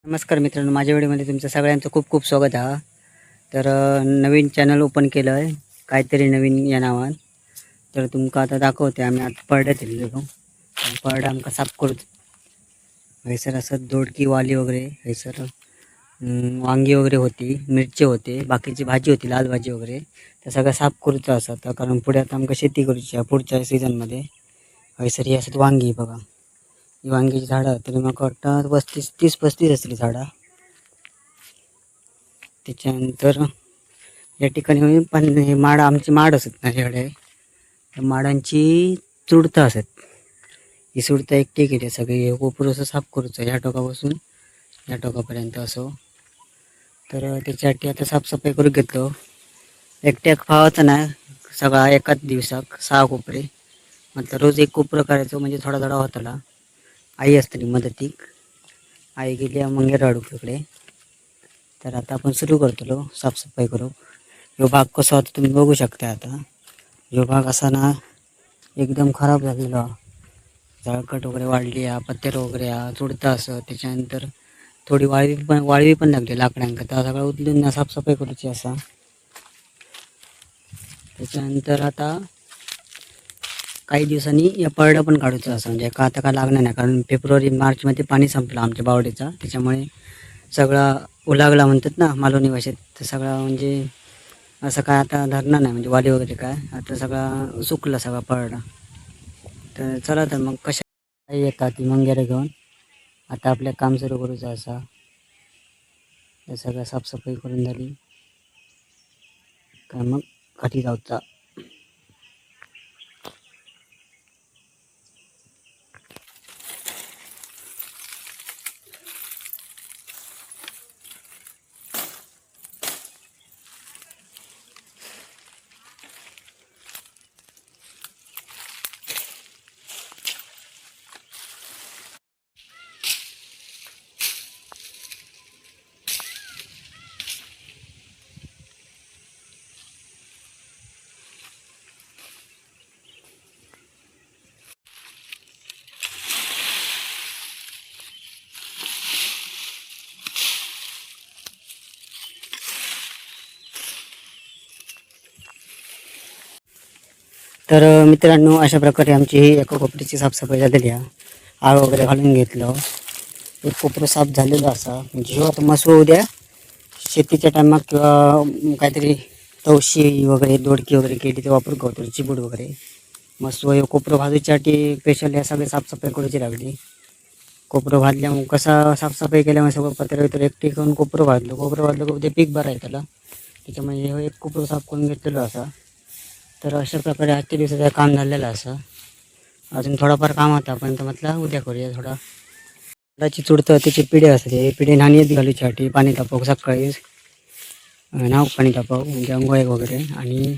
नमस्कार मित्रांनो, माझ्या व्हिडिओमध्ये तुमचं सगळ्यांचं खूप खूप स्वागत आहे. तर नवीन चॅनल ओपन केलं आहे, काहीतरी नवीन या नावान. तर तुमका आता दाखवते. आम्ही आता परड्यात येतो. परडा आमका साफ करतो. हैसर असं दोडकी वाली वगैरे, हैसर वांगी वगैरे होती, मिरची होते, बाकीची भाजी होती, लाल भाजी वगैरे. तर सगळं साफ करूचं असं आता, कारण पुढे आता आमका शेती करूची आहे पुढच्या सीझनमध्ये. हैसर ही असत वांगी बघा, ही वांगीची झाडं तरी मग वाटतं 30-35 असतील झाडं. त्याच्यानंतर या ठिकाणी पण हे माड, आमची माड असत ना ह्याकडे, त्या माडांची चुडतं असत. ही सुडतं एकटी केली सगळी, हे कोपर असं साफ करूचं ह्या टोकापासून या टोकापर्यंत असो. तर त्याच्यासाठी आता साफसफाई करून घेतलो. एकट्याक फावाचं नाही, सगळा एकाच दिवसाक 6 कोपरे, म्हटलं रोज एक कोपरं करायचं म्हणजे थोडा थोडा होताला. आई असतली मदतीक, आई गेली मंगेराडू इकडे. तर आता आपण सुरू करतो साफसफाई करू. ह्यो भाग कसा होता तुम्ही बघू शकता. आता ह्यो भाग असा ना एकदम खराब झालेला, झाडकट वगैरे वाढली आहे, पत्तेर वगैरे चुडता असं. त्याच्यानंतर थोडी वाळवी पण लागली लाकडांका, त्या सगळं उचलून ना साफसफाई करूची असा. त्याच्यानंतर आता काही दिवसांनी या परडा पण काढूचा असं, म्हणजे का आता का लागणार नाही, कारण फेब्रुवारी मार्चमध्ये पाणी संपलं आमच्या बावडीचा. त्याच्यामुळे सगळा उलागला म्हणतात ना मालवणी भाषेत, तर सगळा म्हणजे असं काय आता धरणार नाही, म्हणजे वाली वगैरे काय आता सगळा सुकला सगळा परडा. तर चला, तर मग कशा येतात ती मंगेरे घेऊन आता आपल्या काम सुरू करूचं असा. हे सगळं साफसफाई करून झाली का मग घाटी जाऊचा. तर मित्रांनो, अशा प्रकारे आमची ही एका कोपऱ्याची साफसफाई झालेली आहे. आळ वगैरे घालून घेतलं, एक कोपरं साफ झालेलं असा. म्हणजे ह्यो आता मसू उद्या शेतीच्या टायमात किंवा काहीतरी तवशी वगैरे दोडकी वगैरे केली ते वापर करतो, चिबूड वगैरे. मस्त हे कोपरं भाजूच्यासाठी स्पेशल या सगळी साफसफाई करूची लागली. कोपरं भाजल्यामुळे कसा साफसफाई केल्यामुळे सगळं पत्र तर एकटी करून कोपरं भाजलं की उद्या पीक बरं आहे त्याला. त्याच्यामुळे हे एक कोपरं साफ करून घेतलेलं असा. तर अशा प्रकारे आजच्या दिवसाचं काम झालेलं असं. अजून थोडाफार काम होता पण तर म्हटलं उद्या करूया. थोडा झाडाची चुडतं त्याची पिढे असते, पिढे नाणीत घालूच्यासाठी पाणी तापव सकाळी, नाव पाणी तापव म्हणजे अंघोळ वगैरे. आणि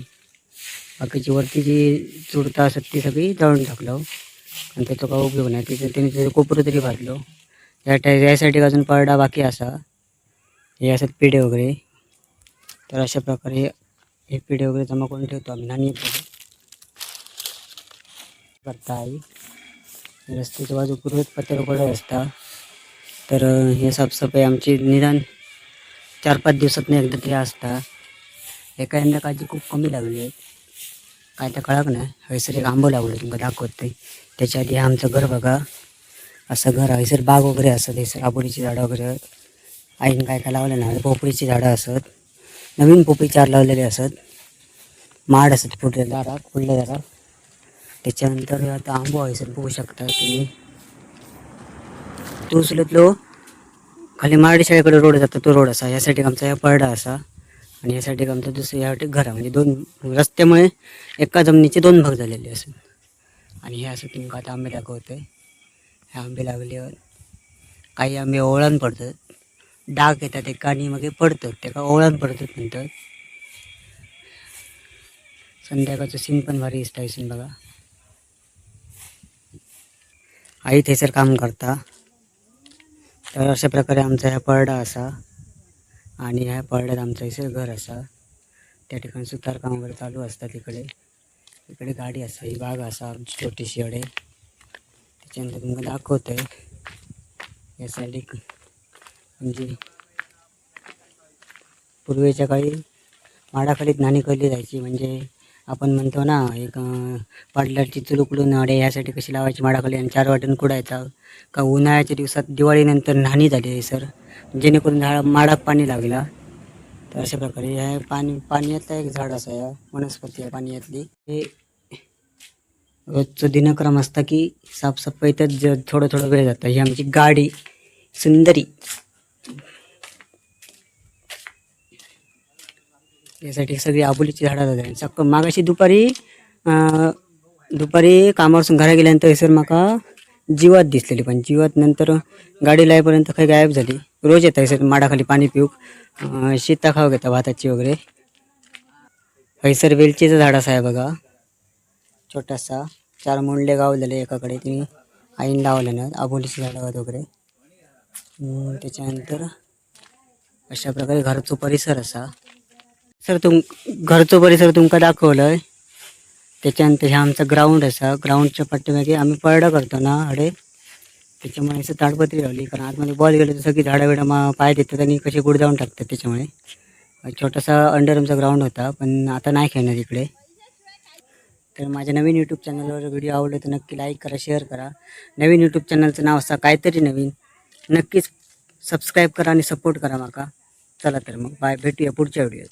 बाकीची वरती जी चुडतं असत ती सगळी तळून टाकलं, आणि त्याचा काय उपयोग नाही. त्याने त्याचं कोपरं तरी भाजलो. यासाठी अजून परडा बाकी असा. हे असत पिढे वगैरे. तर अशा प्रकारे हे पिढे वगैरे जमा करून ठेवतो आम्ही नाणी करता आहे. रस्त्याच्या बाजू पूर्वेत पत्रे पडत असता. तर हे साफसफाई आमची निदान 4-5 दिवसात एकदा तरी असता. एका यंदा काळजी खूप कमी लागली आहे, काय तर कळक नाही. हयसर एक आंबं लागलं तुमका दाखवते. त्याच्या आधी आमचं घर बघा, असं घर हयसर बाग वगैरे असत. हयसर आबोलीची झाडं वगैरे आईन काय काय लावलं नाही. पोपळीची झाडं असत, नवीन पोपळी 4 लावलेले असत. माड असत पुढल्या दारात. त्याच्यानंतर आता आंबो हयसर बघू शकता तुम्ही. तो उचलतलो खाली मारडी शाळेकडे रोड जातो, तो रोड असा. यासाठी आमचा या परडा असा, आणि यासाठी आमचं दुसरं यासाठी घर, म्हणजे 2 रस्त्यामुळे एका जमिनीचे 2 भाग झालेले असत. आणि हे असं तुम्ही आता आंबे दाखवतोय. हे आंबे लागल्यावर काही आंबे ओळण पडतात, डाग येतात एका, आणि मग पडतात त्या ओळण पडतात नंतर. संध्याकाळचं सीन पण भारी दिसता इसून बघा. आई थेसर काम करता. तर अशा प्रकारे आमचा ह्या परडा असा, आणि ह्या परड्यात आमचं इसर घर असा. त्या ठिकाणी सुतारकाम वगैरे चालू असतात. इकडे गाडी असा, ही बाग असा आमची छोटीशी अडे. त्याच्यानंतर तुम्हाला दाखवतोय या साईड म्हणजे पूर्वीच्या काळी माडाखालीत नाणी केली जायची. म्हणजे आपण म्हणतो ना एक पाडलाची चूल उकडून अडे ह्यासाठी कशी लावायची माडाखाली आणि 4 वाटून कुडायचा का उन्हाळ्याच्या दिवसात दिवाळीनंतर नाणी झाली आहे सर, जेणेकरून माडात पाणी लागला. तर अशा प्रकारे हे पाण्यातलं एक झाड असं आहे, वनस्पती आहे पाण्यातली. हे रोजचं दिनक्रम असता की साफसफाईतच थोडं थोडं वेळ जातं. ही आमची गाडी सुंदरी, यासाठी सगळी आबोलीची झाडं जातात. मागाशी दुपारी कामावरसून घरा गेल्यानंतर सर माका जीवात दिसलेली, पण जीवात नंतर गाडी लायपर्यंत काही गायब झाली. रोज येत आहे सर माडाखाली पाणी पिऊक, शेता खाऊ घेता भाताची वगैरे. हैसर वेलचीचं झाड असं आहे बघा, छोटासा 4 मुंडले गावलेले एकाकडे, तिने आईन लावले ना आबोलीची झाडं वगैरे. त्याच्यानंतर अशा प्रकारे घरचो परिसर असा सर. घरचो परिसर तुमका दाखवलंय. त्याच्यानंतर ह्या आमचा ग्राउंड असा, ग्राउंडच्या पाठीमागे आम्ही पळडा करतो ना अडे, त्याच्यामुळे असं ताडपत्री लावली. कारण आतमध्ये बॉल गेलो तर सगळी झाडं बिडं पाय देतात आणि कशी गुड जाऊन टाकतात. त्याच्यामुळे छोटासा अंडर आमचा ग्राउंड होता, पण आता नाही खेळणार इकडे. तर माझ्या नवीन यूट्यूब चॅनलवर व्हिडिओ आवडले तर नक्की लाईक करा, शेअर करा. नवीन यूट्यूब चॅनलचं नाव असं काहीतरी नवीन, नक्कीच सबस्क्राईब करा आणि सपोर्ट करा माका. चला तर मग बाय, भेटूया पुढच्या व्हिडिओत.